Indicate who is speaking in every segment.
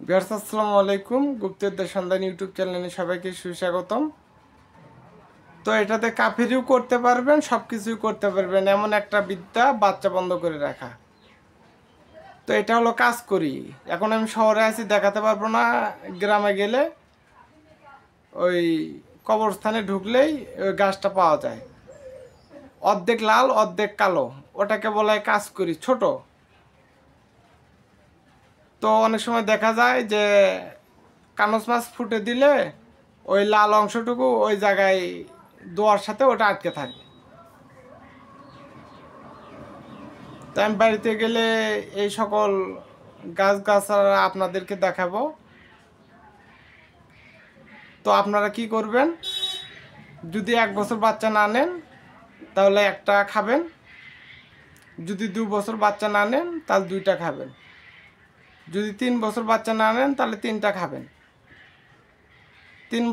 Speaker 1: Viewers আসসালামু আলাইকুম। গুপ্তবিদ্যার সন্ধান ইউটিউব চ্যানেলে সবাইকে সুস্বাগতম। তো এটাতে কাফেরিও করতে পারবেন, সব কিছুই করতে পারবেন, এমন একটা বিদ্যা বাচ্চা বন্ধ করে রাখা। তো এটা হলো কাজ করি। এখন আমি শহরে আছি, দেখাতে পারবো না। গ্রামে গেলে ওই কবরস্থানে ঢুকলেই ওই গাছটা পাওয়া যায়, অর্ধেক লাল অর্ধেক কালো। ওটাকে বলা হয় কাজ করি, ছোট। তো অনেক সময় দেখা যায় যে কানস মাছ ফুটে দিলে ওই লাল অংশটুকু ওই জায়গায় দোয়ার সাথে ওটা আটকে থাকে। তো আমি বাড়িতে গেলে এই সকল গাছগাছরা আপনাদেরকে দেখাবো। তো আপনারা কি করবেন, যদি 1 বছর বাচ্চা না নেন তাহলে একটা খাবেন, যদি 2 বছর বাচ্চা না নেন তাহলে 2টা খাবেন, যদি 3 বছর বাচ্চা না নেন তাহলে 3টা খাবেন। 3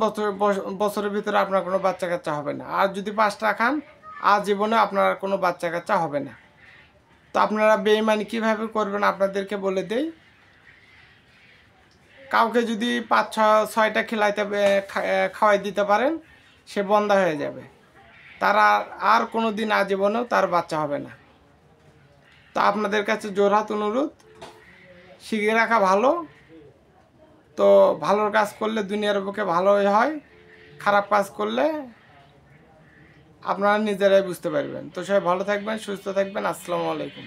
Speaker 1: বছরের ভিতরে আপনার কোনো বাচ্চা কাচ্চা হবে না। আর যদি 5টা খান, আজীবনে আপনার কোনো বাচ্চা কাচ্চা হবে না। তো আপনারা বেইমানি কীভাবে করবেন আপনাদেরকে বলে দেই। কাউকে যদি 5-6টা খাওয়াই দিতে পারেন, সে বন্ধা হয়ে যাবে। তারা আর কোনো দিন আজীবনেও তার বাচ্চা হবে না। তো আপনাদের কাছে জোরহাত অনুরোধ, শিখে রাখা ভালো। তো ভালোর কাজ করলে দুনিয়ার বুকে ভালোই হয়, খারাপ কাজ করলে আপনারা নিজেরাই বুঝতে পারবেন। তো সবাই ভালো থাকবেন, সুস্থ থাকবেন। আসসালামু আলাইকুম।